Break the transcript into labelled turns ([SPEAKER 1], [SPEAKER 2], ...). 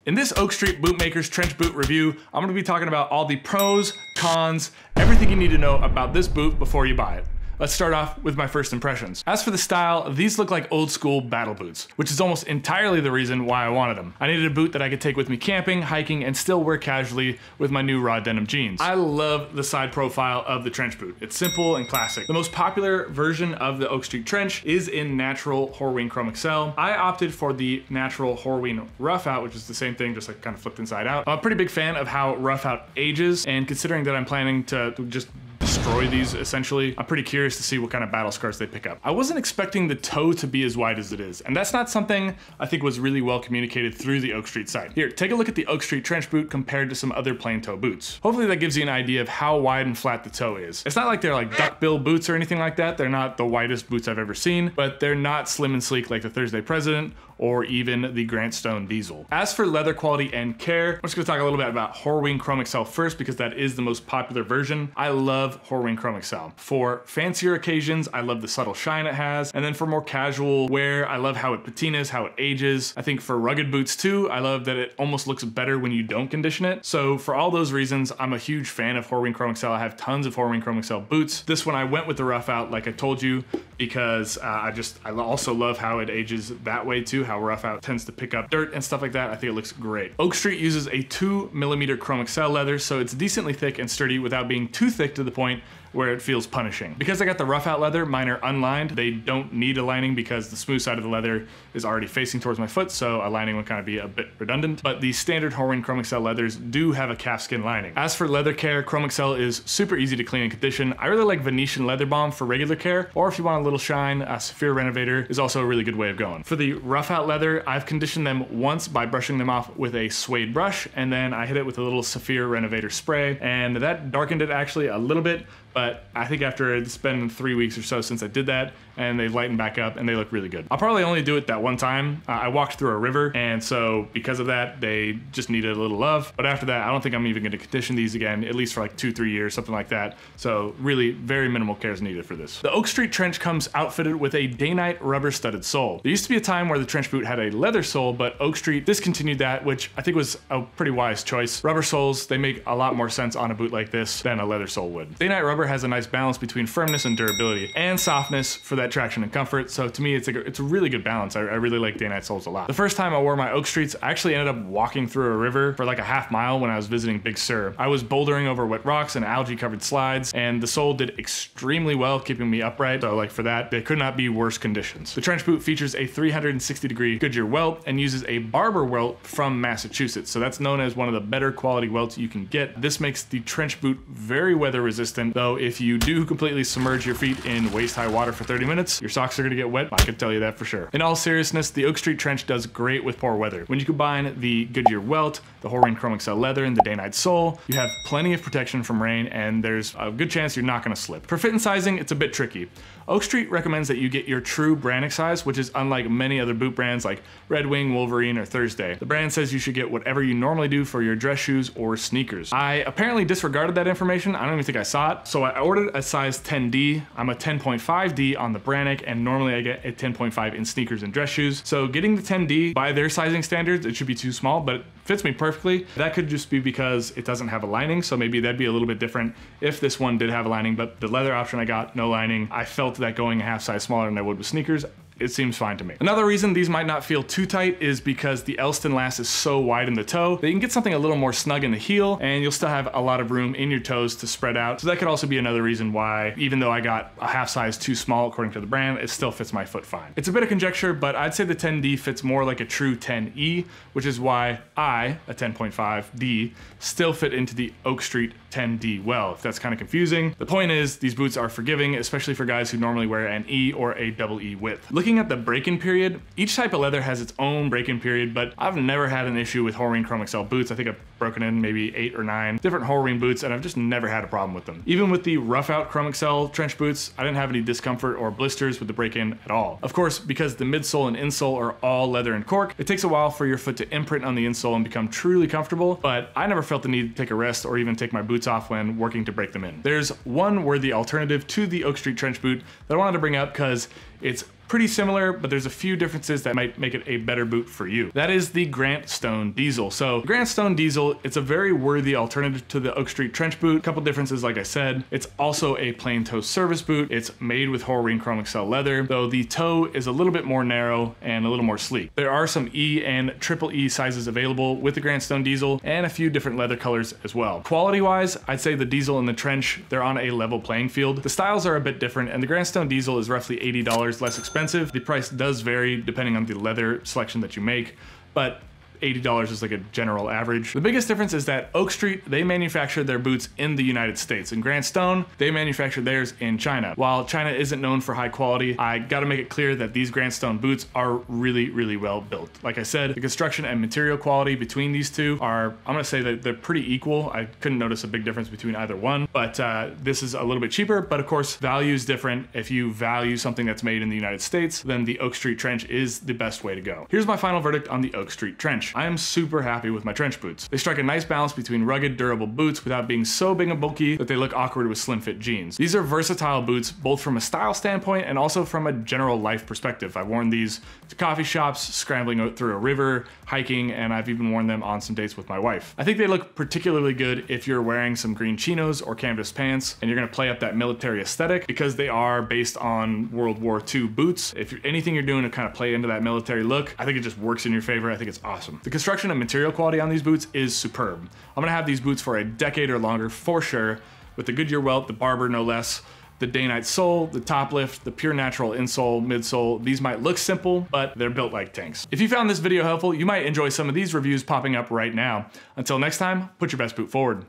[SPEAKER 1] In this Oak Street Bootmakers trench boot review, I'm gonna be talking about all the pros, cons, everything you need to know about this boot before you buy it. Let's start off with my first impressions. As for the style, these look like old school battle boots, which is almost entirely the reason why I wanted them. I needed a boot that I could take with me camping, hiking, and still wear casually with my new raw denim jeans. I love the side profile of the trench boot. It's simple and classic. The most popular version of the Oak Street trench is in natural horween chrome excel. I opted for the natural horween rough out, which is the same thing, just like kind of flipped inside out. I'm a pretty big fan of how rough out ages, and considering that I'm planning to just destroy these essentially, I'm pretty curious to see what kind of battle scars they pick up. I wasn't expecting the toe to be as wide as it is, and that's not something I think was really well communicated through the Oak Street site. Here, take a look at the Oak Street trench boot compared to some other plain toe boots. Hopefully that gives you an idea of how wide and flat the toe is. It's not like they're like duckbill boots or anything like that. They're not the widest boots I've ever seen, but they're not slim and sleek like the Thursday President or even the Grant Stone Diesel. As for leather quality and care, I'm just gonna talk a little bit about horween chrome excel first because that is the most popular version. I love horween chrome excel. For fancier occasions, I love the subtle shine it has. And then for more casual wear, I love how it patinas, how it ages. I think for rugged boots too, I love that it almost looks better when you don't condition it. So for all those reasons, I'm a huge fan of horween chrome excel. I have tons of horween chrome excel boots. This one I went with the rough out, like I told you, because I also love how it ages that way too, how rough out tends to pick up dirt and stuff like that. I think it looks great. Oak Street uses a 2mm chrome excel leather, so it's decently thick and sturdy without being too thick to the point where it feels punishing. Because I got the rough out leather, mine are unlined. They don't need a lining because the smooth side of the leather is already facing towards my foot, so a lining would kind of be a bit redundant. But the standard horween chrome excel leathers do have a calfskin lining. As for leather care, chrome excel is super easy to clean and condition. I really like Venetian leather balm for regular care, or if you want a little shine, a Saphir Renovator is also a really good way of going. For the rough out leather, I've conditioned them once by brushing them off with a suede brush, and then I hit it with a little Saphir Renovator spray, and that darkened it actually a little bit, but I think after it's been 3 weeks or so since I did that, and they've lightened back up and they look really good. I'll probably only do it that one time. I walked through a river, and so because of that, they just needed a little love. But after that, I don't think I'm even gonna condition these again, at least for like 2-3 years, something like that. So really very minimal care is needed for this. The Oak Street trench comes outfitted with a day-night rubber studded sole. There used to be a time where the trench boot had a leather sole, but Oak Street discontinued that, which I think was a pretty wise choice. Rubber soles, they make a lot more sense on a boot like this than a leather sole would. Day-night rubber has a nice balance between firmness and durability, and softness for that traction and comfort. So to me, it's a really good balance. I really like day-night soles a lot. The first time I wore my Oak Streets, I actually ended up walking through a river for like a half mile when I was visiting Big Sur. I was bouldering over wet rocks and algae-covered slides, and the sole did extremely well keeping me upright. So like for that, there could not be worse conditions. The trench boot features a 360-degree Goodyear welt and uses a Barber welt from Massachusetts. So that's known as one of the better quality welts you can get. This makes the trench boot very weather resistant, though if you do completely submerge your feet in waist-high water for 30 minutes, your socks are gonna get wet. I can tell you that for sure. In all seriousness, the Oak Street trench does great with poor weather. When you combine the Goodyear welt, the horween chrome excel leather, and the day-night sole, you have plenty of protection from rain, and there's a good chance you're not gonna slip. For fit and sizing, it's a bit tricky. Oak Street recommends that you get your true branding size, which is unlike many other boot brands like Red Wing, Wolverine, or Thursday. The brand says you should get whatever you normally do for your dress shoes or sneakers. I apparently disregarded that information. I don't even think I saw it. So I ordered a size 10D. I'm a 10.5D on the Brannick, and normally I get a 10.5 in sneakers and dress shoes. So getting the 10D by their sizing standards, it should be too small, but it fits me perfectly. That could just be because it doesn't have a lining, so maybe that'd be a little bit different if this one did have a lining, but the leather option I got, no lining. I felt that going a half size smaller than I would with sneakers, it seems fine to me. Another reason these might not feel too tight is because the Elston last is so wide in the toe that you can get something a little more snug in the heel, and you'll still have a lot of room in your toes to spread out. So that could also be another reason why, even though I got a half size too small according to the brand, it still fits my foot fine. It's a bit of conjecture, but I'd say the 10D fits more like a true 10E, which is why I, a 10.5D, still fit into the Oak Street 10D well, if that's kind of confusing. The point is, these boots are forgiving, especially for guys who normally wear an E or a double E width. Looking at the break-in period, each type of leather has its own break-in period, but I've never had an issue with horween chrome excel boots. I think I've broken in maybe 8 or 9 different horween boots, and I've just never had a problem with them. Even with the rough out chrome excel trench boots, I didn't have any discomfort or blisters with the break-in at all. Of course, because the midsole and insole are all leather and cork, it takes a while for your foot to imprint on the insole and become truly comfortable, but I never felt the need to take a rest or even take my boots off when working to break them in. There's one worthy alternative to the Oak Street trench boot that I wanted to bring up because it's pretty similar, but there's a few differences that might make it a better boot for you. That is the Grant Stone Diesel. So the Grant Stone Diesel, it's a very worthy alternative to the Oak Street Trench boot. A couple differences, like I said. It's also a plain toe service boot. It's made with horween chrome excel leather, though the toe is a little bit more narrow and a little more sleek. There are some E and triple E sizes available with the Grant Stone Diesel and a few different leather colors as well. Quality wise, I'd say the Diesel and the Trench, they're on a level playing field. The styles are a bit different, and the Grant Stone Diesel is roughly $80 less expensive. The price does vary depending on the leather selection that you make, but $80 is like a general average. The biggest difference is that Oak Street, they manufacture their boots in the United States, and Grant Stone, they manufacture theirs in China. While China isn't known for high quality, I gotta make it clear that these Grant Stone boots are really, really well built. Like I said, the construction and material quality between these two are, I'm gonna say that they're pretty equal. I couldn't notice a big difference between either one, but this is a little bit cheaper, but of course, value is different. If you value something that's made in the United States, then the Oak Street Trench is the best way to go. Here's my final verdict on the Oak Street Trench. I am super happy with my trench boots. They strike a nice balance between rugged, durable boots without being so big and bulky that they look awkward with slim fit jeans. These are versatile boots, both from a style standpoint and also from a general life perspective. I've worn these to coffee shops, scrambling through a river, hiking, and I've even worn them on some dates with my wife. I think they look particularly good if you're wearing some green chinos or canvas pants and you're gonna play up that military aesthetic, because they are based on World War II boots. If anything you're doing to kind of play into that military look, I think it just works in your favor. I think it's awesome. The construction and material quality on these boots is superb. I'm gonna have these boots for a decade or longer for sure, with the Goodyear welt, the Barber no less, the day-night sole, the top lift, the pure natural insole, midsole. These might look simple, but they're built like tanks. If you found this video helpful, you might enjoy some of these reviews popping up right now. Until next time, put your best boot forward.